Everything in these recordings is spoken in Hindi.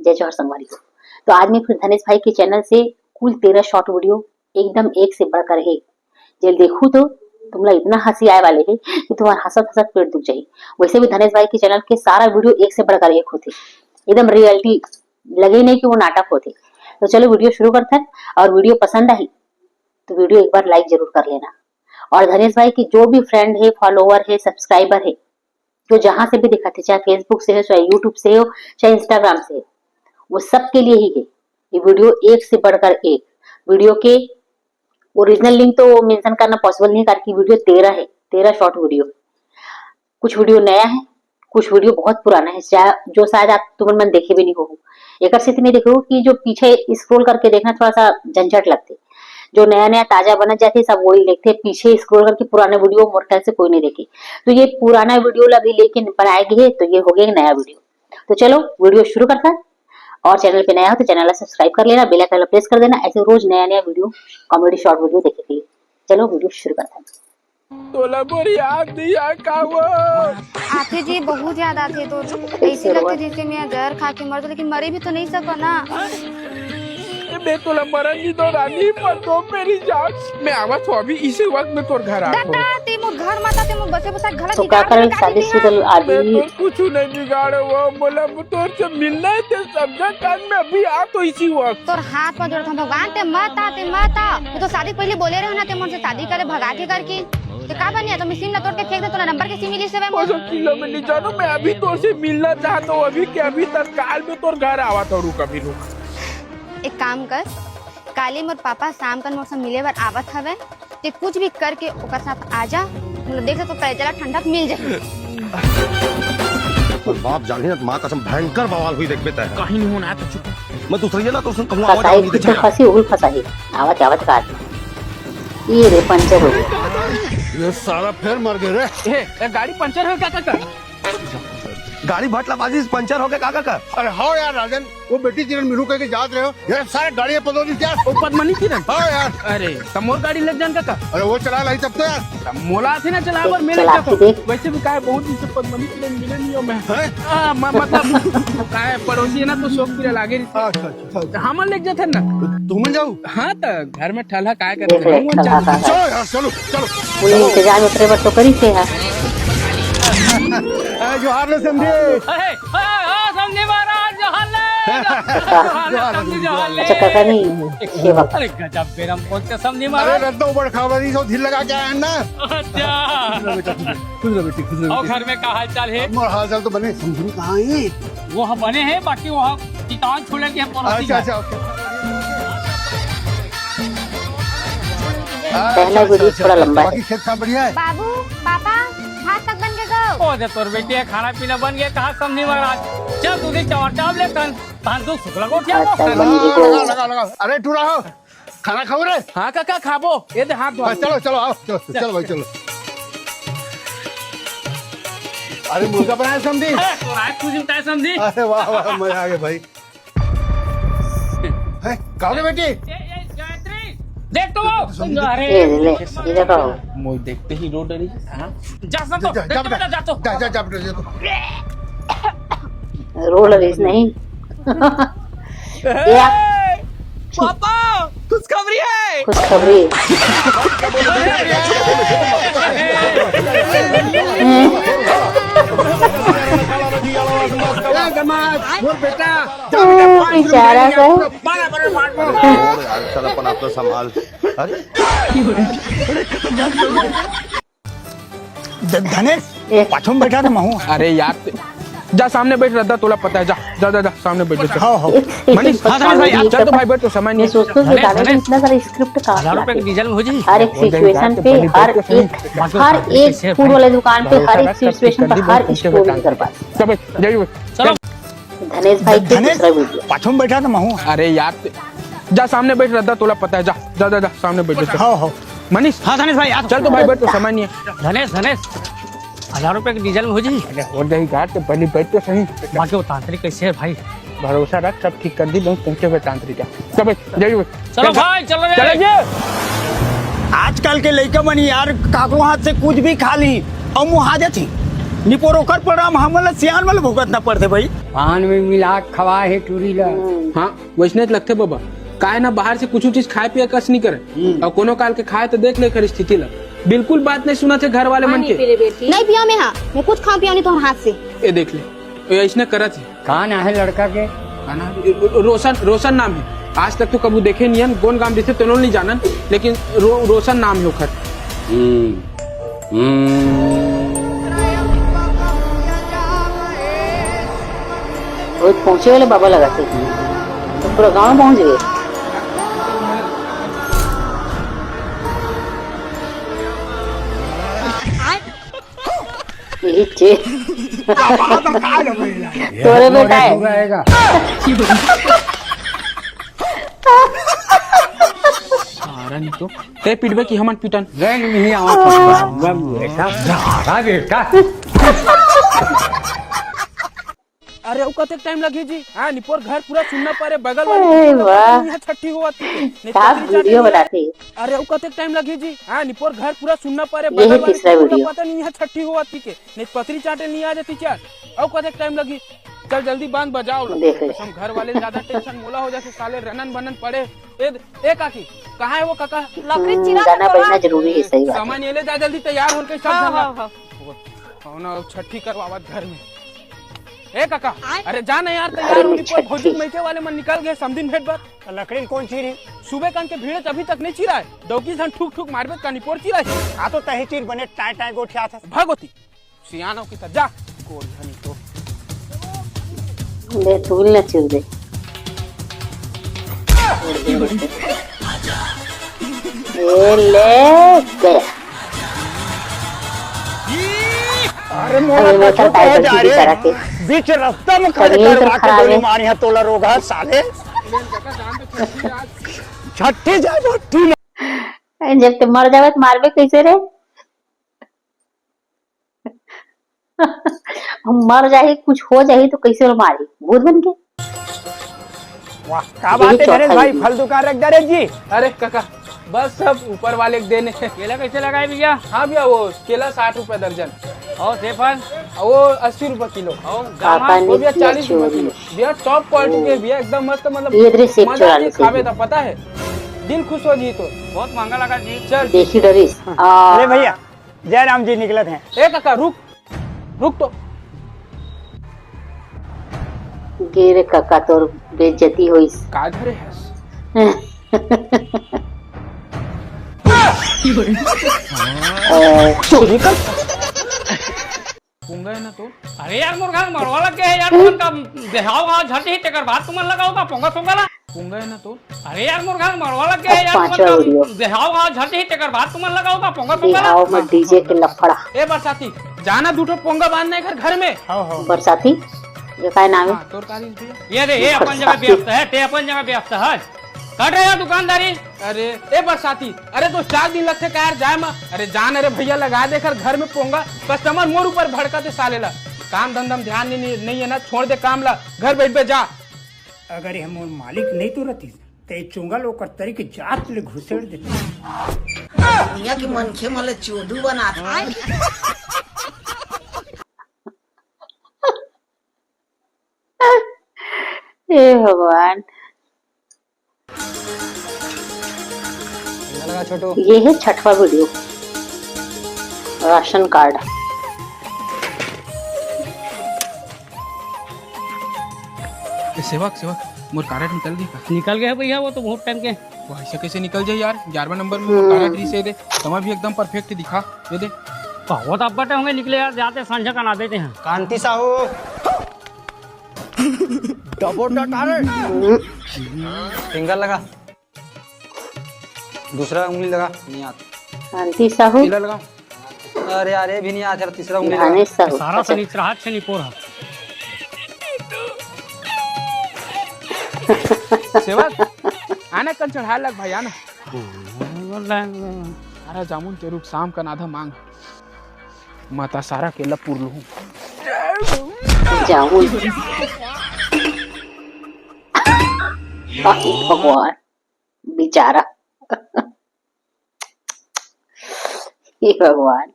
जय जौहर संगवारी को। तो आज मैं फिर धनेश भाई के चैनल से कुल 13 शॉर्ट वीडियो एकदम एक से बढ़कर एक जब देखूं तो तुम लोग इतना हंसी आए वाले है कि तुम्हारा हंसत हंसत पेट दुख जाए। वैसे भी धनेश भाई के चैनल के सारा वीडियो एक से बढ़कर एक होते, एकदम रियलिटी लगे नहीं कि वो नाटक होते। तो चलो वीडियो शुरू करते हैं, और वीडियो पसंद आई तो वीडियो एक बार लाइक जरूर कर लेना। और धनेश भाई की जो भी फ्रेंड है, फॉलोवर है, सब्सक्राइबर है, जो जहां से भी दिखाते, चाहे फेसबुक से हो, चाहे यूट्यूब से हो, चाहे इंस्टाग्राम से, वो सबके लिए ही है ये वीडियो एक से बढ़कर एक। वीडियो के ओरिजिनल लिंक तो मेंशन करना पॉसिबल नहीं, कारण वीडियो 13 है, 13 शॉर्ट वीडियो। कुछ वीडियो नया है, कुछ वीडियो बहुत पुराना है, जो शायद आप तुम मन देखे भी नहीं हो। एक से नहीं देखो कि जो पीछे स्क्रॉल करके देखना थोड़ा सा झंझट लगते, जो नया नया ताजा बना जाते सब वही देखते, पीछे स्क्रॉल करके पुराने वीडियो मोर ख्याल से कोई नहीं देखे। तो ये पुराना वीडियो अभी लेके बनाएगी है, तो ये हो गया नया वीडियो। तो चलो वीडियो शुरू करता है। और चैनल पे नया हो तो चैनल सब्सक्राइब कर लेना, बेल आइकन प्रेस कर देना, ऐसे रोज नया नया वीडियो, कॉमेडी शॉर्ट वीडियो देखे के लिए। चलो वीडियो शुरू करते हैं। तोला मोर याद दिया का वो आते जी बहुत याद आते, तो ऐसे लगते जैसे मैं जहर खा के मर जाऊं, लेकिन मरे भी तो नहीं सको ना। मैं तोला मरन नहीं दो रानी, पर दो मेरी जान। मैं आवत हूँ अभी इसी वक्त में तोर घर आ दादा ते मोर घर माता ते मोर बसे बसा घर तो क्या करें, शादीशुदा आदमी कुछ नहीं बिगाड़े वो बोला तोर से मिलना है ते समझा कान में अभी आ तो इसी वक्त तोर हाथ में जोड़ता भगवान ते मत आ वो तो शादी पहले बोले रहे ना, ते मन से शादी करे भगा के करके ते का बनिया तो मशीन ला तोड़ के फेंक दे, तोरा नंबर के सिम मिली से वो जो किलो में नहीं जानू। मैं अभी तोर से मिलना चाहता हूँ, अभी के अभी तक काल में तोर घर आवा तो रुक अभी रुक। एक काम कर, काली मोर पापा शाम का मौसम मिले बार आवत हवे, ते कुछ भी करके ओकर साथ आ जा, मतलब देख तो पैजला ठंडा मिल जाए। बाप जाने ना, माँ कसम भयंकर बवाल हुई देख बेटा है। कहीं नहीं होना है तो चुप। मैं दूसरी है ना तो उसने कहूँ फसाई कुछ फंसी उल फसाई आवत आवत का ये रे पंचर हो गया। ये सारा फिर मर गए रे। ए गाड़ी पंचर हो क्या कर गाड़ी भटलाबाजी पंचर हो गया काका का। अरे हाँ यार राजन, वो बेटी किरण मिलू करके याद रहे हो यार, सारे गाड़ियाँ पदोली क्या ओ पद्मनी किरण। हाँ यार, अरे तमोर गाड़ी लग जान का अरे वो चला लाई तब तो यार मोला थे ना चला पर मेरे चला के देख। वैसे भी काय बहुत दिन से पद्मनी किरण मिले नहीं हो मैं। मतलब काय पड़ोसी है ना तो शौक भी लागे। अच्छा हमन ले जाते ना तुम जाऊ। हाँ तो घर में ठल्हा काय देख ले, करते ठल्हा का चलो यार चलो चलो। पूरी इंतजाम उतरे पर तो करी से है। जोहार ले समझे। समझे महाराज अच्छा काका नहीं सेवा। अरे गजब बेरम पहुंच के समझे अरे महाराज। रद्दा ऊपर खावरी सो ढील लगा के आया ना। अच्छा खुद बेटी खुद और घर में क्या हाल चाल है? मोर हाल चाल तो बने समझू कहाँ है। वो हम बने हैं, बाकी वो किताब छोड़े के पड़ोसी अच्छा का। अच्छा पहला वीडियो थोड़ा लंबा है। बाकी खेत का बढ़िया है। बाबू पापा हाथ तक बन के गो। ओ दे तोर बेटी है, खाना पीना बन गया, कहाँ समझी महाराज। चल दूधी चावल चावल ले पान दो शुक्ला को क्या अच्छा, बन गई लगा तो लगा लगा। अरे टूरा हो खाना खाओ रे। हाँ काका खाबो ये दे हाथ धो। चलो चलो आओ चलो चलो भाई चलो। अरे मुर्गा बनाया समझी। तुझे बताया समझी। अरे वाह वाह मजा आ गया भाई। है कहाँ गए बेटी? गायत्री देख तो वो। अरे ये ले ये देखो मोई देखते ही रो डरी। जा सब जा जा बेटा जा तो जा जा जा बेटा जा तो। रोल रेस नहीं ये पापा खुशखबरी है। खुशखबरी मोर बेटा बेचारा सा और यार चल अपन आप तो संभाल। अरे धनेश पाछम बैठा था महू। अरे यार जा सामने बैठ रहा था, तोला पता है। जा जा जा, जा सामने बैठ जा। हाँ हाँ मनीष चल तो भाई बैठ तो समय नहीं। सोचते हो गाने में इतना सारा स्क्रिप्ट कहाँ से आते हैं? डीजल हो जी। हर एक सिचुएशन पे हर एक फूड वाले दुकान पे हर एक सिचुएशन पे हर स्टोरी कर पाते। चल जाइए चलो। धनेश भाई की दूसरा वीडियो पाछम बैठा था महू। अरे यार जा सामने बैठ रहा था, तोला पता है। जा जा जा, जा सामने बैठ जा। हाँ हाँ मनीष धनेश भाई चल तो भाई बैठ तो समय नहीं है। धनेश 1000 रुपए के डीजल में हो जी। हो जाएगी घाट तो पहले बैठ तो सही। बाकी वो तांत्रिक कैसे है भाई? भरोसा रख, सब ठीक कर दी। लोग पहुंचे हुए तांत्रिक चल जाइए। चलो भाई चलो आजकल के लड़का मन यार काको हाथ से कुछ भी खा ली और मुँह आ जाती। निपोर ओकर परिणाम हमला सियान वाला भुगतना पड़ते भाई। पान में मिला खवा है टूरी ला। हाँ वैसने लगते बाबा काय ना बाहर से कुछ चीज खाए पिए कस नहीं करे और कोनो काल के खाए तो देख ले कर स्थिति ला बिल्कुल बात नहीं सुना थे घर वाले मन के नहीं पिया मैं, हाँ मैं कुछ खाऊं पिया नहीं तो हाथ से। ये देख ले ऐसने करा थे। कहाँ ना है लड़का के? रोशन नाम है। आज तक तो कबू देखे नहीं है कौन गांव दिखे तो नहीं जानन लेकिन रोशन नाम है ओखर। रोज पहुंचे वाले बाबा लगाते तो पूरा गांव पहुंच गए। यही चे तोरे बेटा है नहीं तो ते पिटबे की हमन पिटन नहीं बेटा। अरे कते टाइम लगे जी। हाँ निपोर घर पूरा सुनना पारे बगल अरे वाह। वाली छठी हुआ साफ वीडियो बनाते हैं। अरे कते टाइम लगे जी। हाँ निपोर घर पूरा सुनना पारे ये है तीसरा वीडियो। पता नहीं यहाँ छठी हुआ थी के नहीं पतरी चाटे नहीं आ जाती चार और कते टाइम लगी। चल जल्दी बांध बजाओ हम घर वाले ज्यादा टेंशन मोला हो जाते साले रनन बनन पड़े। ए काकी कहाँ है वो काका? लकड़ी चिरा गाना बजना जरूरी है। सही बात है। सामान ये ले जा जल्दी तैयार होकर सब ना छठी करवावत घर में। ए काका अरे जाना यार तैयार होनी पर भौजी मैके वाले मन निकल गए समदिन भेट पर। लकड़ी कौन चीरी? सुबह कान के भीड़ अभी तक नहीं चिरा है। डौकी सन ठुक ठुक मारबे का निपोर चिरा है। आ तो तही चीर बने टाय टाय गोठिया था भगवती सियानो की जा कोर धनी तो ले तूल न चिर दे। ये ले गया। अरे मोला तो टाइगर की भी तरह के बीच रास्ता में खड़े तबीयत करवा के खराब गोली है। मारी है तोला रोगा साले। छठी जा छठी जब तुम मर जावे तो मारबे कैसे रे? हम मर जाए कुछ हो जाए तो कैसे रो मारी भूत बन के? वाह क्या बात है नरेश भाई फल दुकान रख दे जी। अरे काका बस सब ऊपर वाले के देने। केला कैसे लगाए भैया? हाँ भैया वो केला 60 रुपए दर्जन और सेफल वो 80 रुपए किलो पापा वो ने भैया किया 40 रुपए चोरी। किलो भैया टॉप क्वालिटी के भैया एकदम मस्त मतलब ये इधर सेब मजा चुरा आके लेते खावे हैं। था पता है दिल खुश हो जी तो बहुत महंगा लगा जी। चल देखी डरिस। अरे भैया जयराम जी निकलत हैं। ए काका रुक तो गिर काका तोर बेइज्जती होइस। का घरे है चोरी कर पुंगा है ना तो अरे यार मोर घर मरवा लग गए यार तुमन का देहाव गाँव झटी तेकर बाद तुमन लगाओगा पोंगा सोंगा ला। पुंगा है ना तो अरे यार मोर घर मरवा लग गए यार पांचवा तुमन वीडियो। का देहाव गाँव झटी तेकर बाद तुमन लगाओगा पोंगा सोंगा ला। बिहाव में डीजे के लफड़ा। ए बरसाती जाना दूठो पोंगा बांधना है घर में। बरसाती ये काय नाम है? हाँ तोर कारीज भैया ये रे ये अपन जगह व्यस्त है ते अपन जगह व्यस्त है कर रहे हैं दुकानदारी। अरे ए बरसाती अरे तो 4 दिन लगते का यार जाए अरे जान अरे भैया लगा दे कर घर में पोंगा कस्टमर मोर ऊपर भड़काते साले ला काम धंधा में ध्यान नहीं है ना छोड़ दे काम ला घर बैठ बे जा। अगर हम मालिक नहीं तो रहती तो ये चुंगा लोग कर तरी के जात ले घुसेड़ देते। दुनिया के मनखे मले चोदू बनाता हे भगवान। ये है छठवा वीडियो। Ration card. सेवक मोर कार्ड निकल गई का? निकल गए भैया वो तो बहुत टाइम के। वो ऐसे कैसे निकल जाए यार 11वें नंबर में वो कार्ड रीसे दे समय भी एकदम परफेक्ट दिखा ये दे। बहुत अब बटे होंगे निकले यार जाते संझा का ना देते हैं। कांति साहू फिंगर लगा दूसरा उंगली लगा नहीं आता। शांति साहू। पीला लगा अरे यार ये भी नहीं आता तीसरा उंगली लगा। धनेश साहू। सारा सनीच राहत से निपोर है। सेवक आना कल चढ़ा लग भाई आना सारा जामुन के रूप शाम का नाधा मांग माता सारा केला पूर लू जामुन। भगवान बेचारा। हे भगवान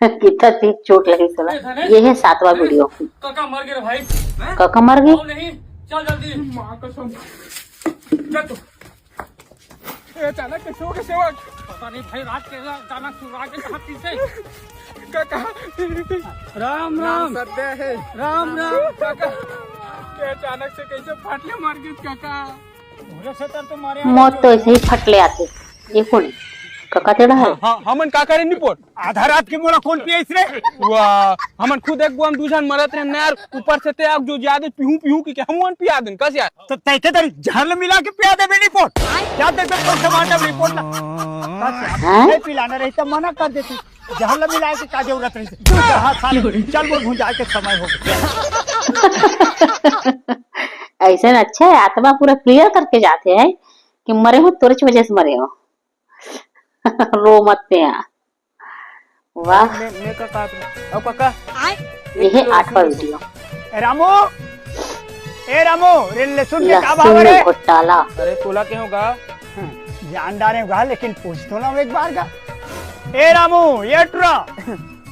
कितना तेज चोट लगी साला। ये है 7वां वीडियो। काका मर गए भाई। काका मर गए? नहीं चल जल्दी। माँ कसम। चल तू। अचानक कैसे हो गए सेवक? पता नहीं भाई, रात के अचानक सुराग के कहाँ पीछे। काका राम राम सत्य है। राम राम काका। अचानक से कैसे फाटले मार गए काका? मौत तो ऐसे ही फटले आते। ये कौन काका तेरा है? हाँ हमन का करे निपोट आधा रात के मोला कौन पिए रे? वाह हमन खुद एक बुआम दूजन मरत रे नयार ऊपर से ते जो ज्यादा पीहू की हमन पिया देन कस यार। तो तैके तरी झल मिला के पिया दे रिपोर्ट। क्या दे तो टमाटर रिपोर्ट ना नहीं पिलाना रही तो मना कर देती। झल मिला के का जरूरत रही। हां साले चल वो भुंजा के समय हो गया। ऐसा अच्छा है, आत्मा पूरा क्लियर करके जाते हैं कि मरे हो तोरे वजह से मरे हो। रो मत पे यहाँ। वाह मैं काका अब काका ये है 8वां वीडियो। रामू ए रामू रे लहसुन के का भाव लहसुन रे? में घोटाला। अरे तोला के होगा जानदार होगा लेकिन पूछ तो ना एक बार का। ए रामू ये ट्रा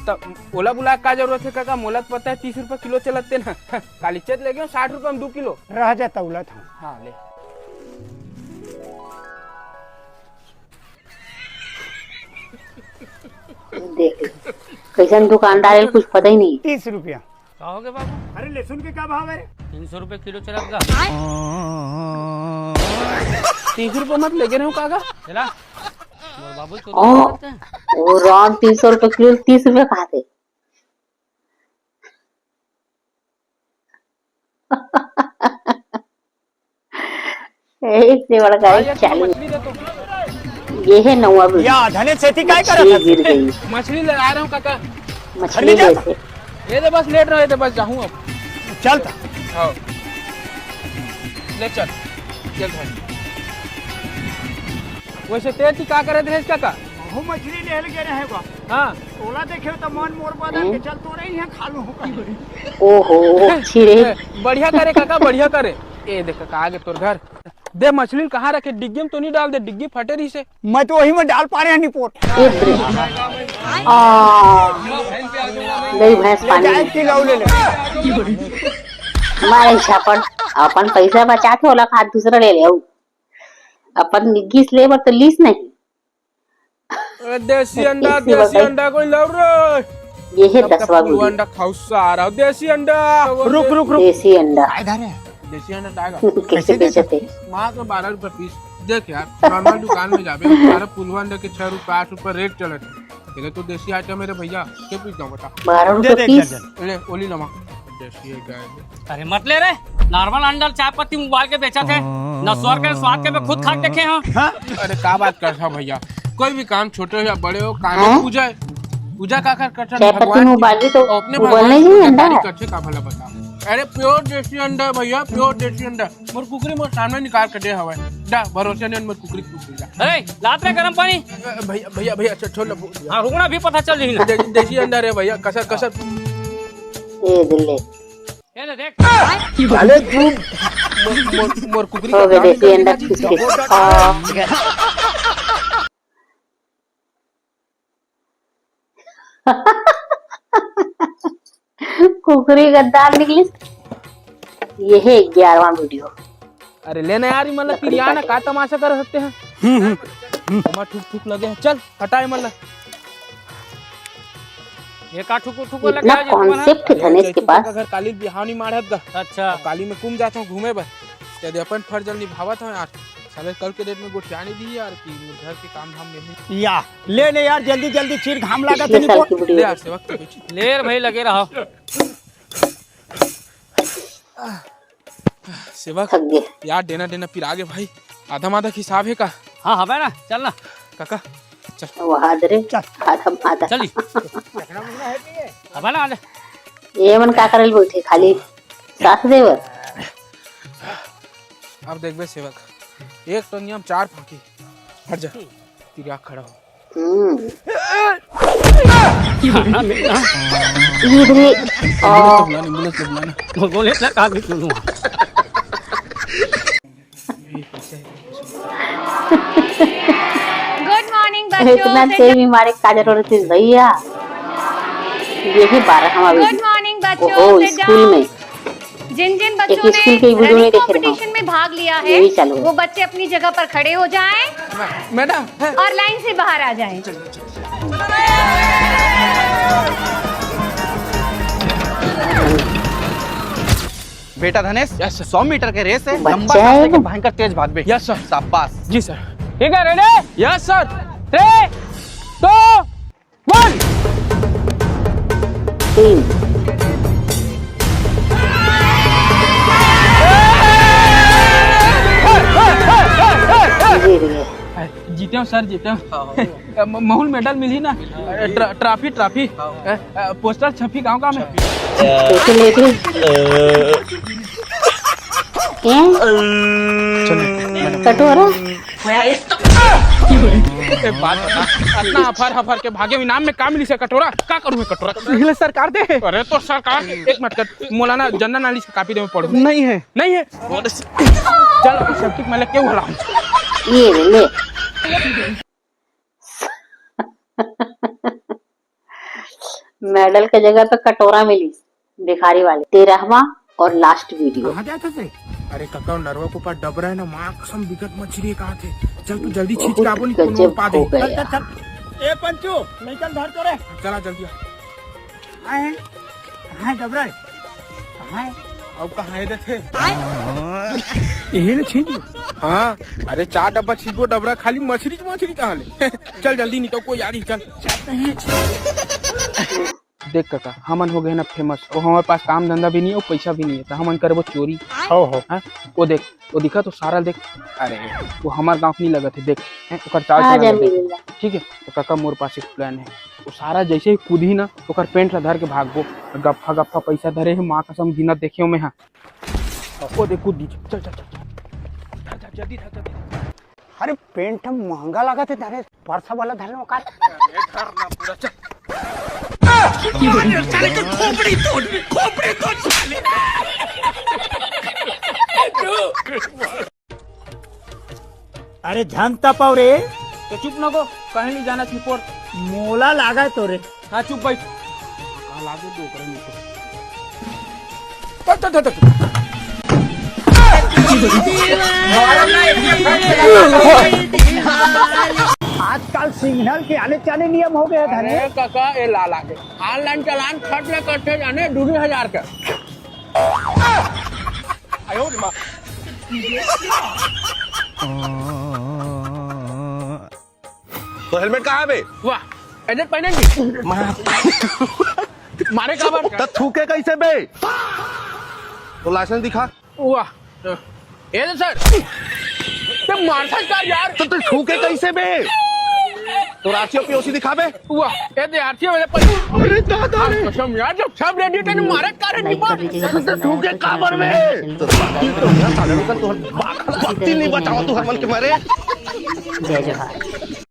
तब ओला बुला का जरूरत है काका? मोला पता है 30 रुपए किलो चलते ना। काली चेत ले गए 60 रुपए में 2 किलो रह जाता उलट। हाँ ले देख कैसन दुकानदार है, कुछ पता ही नहीं। 30 रुपया। कहोगे बाबू? अरे लहसुन के क्या भाव है? 300 रुपए किलो चलेगा। 30 रुपए मत ले गए हो काका चला बाबू। ओ राम 300 रुपए किलो, 30 रुपए कहाँ थे? एक से बढ़कर एक 40। ये है 9वां वीडियो। या धने सेती काय करत मछली गिर गई। मछली ले आ रहा हूँ काका। मछली जैसे ये तो बस लेट रहे थे, बस जाऊँ अब। चलता हाँ ले चल चल भाई। वैसे तेती का करे थे काका? वो मछली ले के रहेगा। हाँ ओला देखे तो मन मोर बदल के चल तो रही है खा लूं। ओहो अच्छी रे। बढ़िया करे काका बढ़िया करे। ए देख काका आगे तोर घर दे। मछली कहाँ रखे? डिग्गी में तो नहीं डाल दे, डिग्गी फटे रही से। मैं तो वही में डाल पा रहे हैं निपोट। गई भैंस पानी में। ले ले मारे छापड़ अपन पैसा बचा के ओला खाद दूसरा ले ले। अपन निग्गीस ले तो लीस नहीं। देसी अंडा कोई लव रे। ये है 10वां वीडियो। अंडा खाउसा आ रहा देसी अंडा। रुक रुक रुक। देसी अंडा देसी अंडा आएगा कैसे बेचते? माँ तो 12 रुपए पीस। देख यार नॉर्मल दुकान में जाबे सारे पुलवा अंडे के 6 रुपए 8 रुपए रेट चलत है। तो देसी आइटम मेरे भैया के पीस दो बता। 12 रुपए पीस। ले ओली नमक देसी है गाय। अरे मत ले रे, नॉर्मल अंडर चाय पत्ती उबाल के बेचा थे न। स्वर के स्वाद के मैं खुद खा के देखे हैं। अरे क्या बात करता भैया? कोई भी काम छोटे हो या बड़े हो, काम पूजा पूजा का करता चाय पत्ती में उबाल तो अपने उबालने ही अंडा है। करते का भला बता। अरे प्योर देसी अंडा है भैया, प्योर देसी अंडा। मोर कुकरी मोर सामने निकाल के दे हवा डा भरोसे नहीं मोर कुकरी पूछ जा। अरे लात रे गरम पानी। भैया भैया भैया छोड़ लो। हाँ रुकना भी पता चल रही ना। देसी अंडा रे भैया कसर कसर। ए दिल्ली ये ले देख। अरे तू मोर कुकरी हो गए देसी अंडा किस कुकरी गद्दार निकली। ये है 11वां वीडियो। अरे लेना यार मतलब फिर यहाँ ना का तमाशा कर सकते हैं। हमारा ठुक ठुक लगे हैं। चल हटाए मतलब ये का ठुक ठुक इतना कॉन्सेप्ट धनेश के पास। घर काली बिहानी मारत दा। अच्छा काली में कुम जाता हूँ घूमे बस। यदि अपन फर्ज निभावत है यार। साले कल के डेट में गोठिया नहीं दी यार कि घर के काम धाम में या ले ले यार जल्दी जल्दी चीर घाम लगा पिछले साल की ले वीडियो। यार सेवक तो कुछ ले रे भाई लगे रहो। सेवक थक गए। यार देना देना फिर आगे भाई। आधा माधा हिसाब है का? हाँ हवे ना चल ना काका चल। वहां दरे आधा आधा चली हवे ना आजा। ये मन का करल बैठे खाली साथ देवर। अब देख बे सेवक एक तो नियम 4 फांकी। हट जा तेरी आँख खड़ा हो। इधरे बोले ना का भी सुनूं। गुड मॉर्निंग इतना बच्चों। तेज बीमारी का जरूरत है भैया। ये है 12वां वीडियो। गुड मॉर्निंग बच्चों, ओहो, sit स्कूल down। में जिन जिन एक बच्चों स्कूल के ने वीडियो में रनिंग देख रहा हूँ। कंपटीशन में भाग लिया ये है भी चालू है। वो बच्चे अपनी जगह पर खड़े हो जाएं मैडम और लाइन से बाहर आ जाएं। बेटा धनेश, यस सर। 100 मीटर के रेस है, बच्चा लंबा है सांस लेके वो। भयंकर तेज भाग बे। Yes sir. शाबाश। जी सर। ठीक है, रेडी? Yes sir. 3, 2, 1। 3 जीते हो सर, जीते हो। महूल मेडल मिली ना, ट्रॉफी पोस्टर छपी गांव का में। कैसे लेके क्या कटोरा एक बात बता, इतना हफर हफर के भागे इनाम में का मिली से कटोरा? का करूँ मैं कटोरा? निखिल सरकार दे। अरे तो सरकार एक मिनट कर, मौलाना जनरल नॉलेज की कॉपी दे, मैं पढ़ूं। नहीं है। नहीं है? चल अभी सब मैं क्यों हो रहा हूँ? ये ले मेडल के जगह पे कटोरा मिली भिखारी वाले। 13वां और लास्ट वीडियो। कहाँ जाते थे? अरे काका नरवा के ऊपर डबरा है ना, माँ कसम विकट मछली कहाँ थे? चल तू जल्दी खींच के आपको गजब पा दे। हो गया। चल चल। ए पंचू, निकल धर तो रे। चला जल्दी। कहाँ है डबरा? कहाँ है? अब कहाँ है थे? यही ना छीन। हाँ, अरे 4 डब्बा छीन, डबरा खाली मछली कहाँ ले? चल जल्दी नहीं तो कोई यार ही चल। देख काका, हमन हो गए ना फेमस और हमारे पास काम धंधा भी नहीं है और पैसा भी नहीं है, तो हमन करे वो चोरी। हो वो देख, वो दिखा तो सारा देख। अरे वो हमारे गांव नहीं लगा थे, देख ओकर चाल चला देख। ठीक है, तो काका मोर पास एक प्लान है। वो सारा जैसे ही कूदी ना ओकर पेंट धर के भागबो, गप्फा गप्फा पैसा धरे है, माँ कसम गिनत देखियो मैं। हाँ वो देख कूद दी। चल चल चल जल्दी। अरे पेंट महंगा लगा थे धरे, परसा वाला धरने में का। पूरा चल। अरे झंता पाव रे, तो चुप न को, कहीं नहीं जाना छिपोर। मोला लागा तो रे। हाँ चुप भाई। कहाँ लागे दो करे नहीं आजकल सिग्नल के आने जाने नियम हो गए धरे। अरे काका ये लाला के ऑनलाइन चालान खर्च ले करते जाने 2000 का। आयो रे माँ। तो हेलमेट कहाँ है बे? वाह, ऐसे पहनेंगे? मारे काबर? तो थूके कैसे बे? तो लाइसेंस दिखा। वाह, ये तो सर, ये मारता का यार। तो थूके कैसे बे? तो राशियों पीओसी दिखा बे। वाह, ये देहातियों में पर। अरे दादा रे। कसम यार, जब सब रेडी थे मारे कारण नहीं मार। थूके काबर में? तो साले लोग तो बाकी नहीं बचाओ तू हरमन के मारे। जय जवाहर।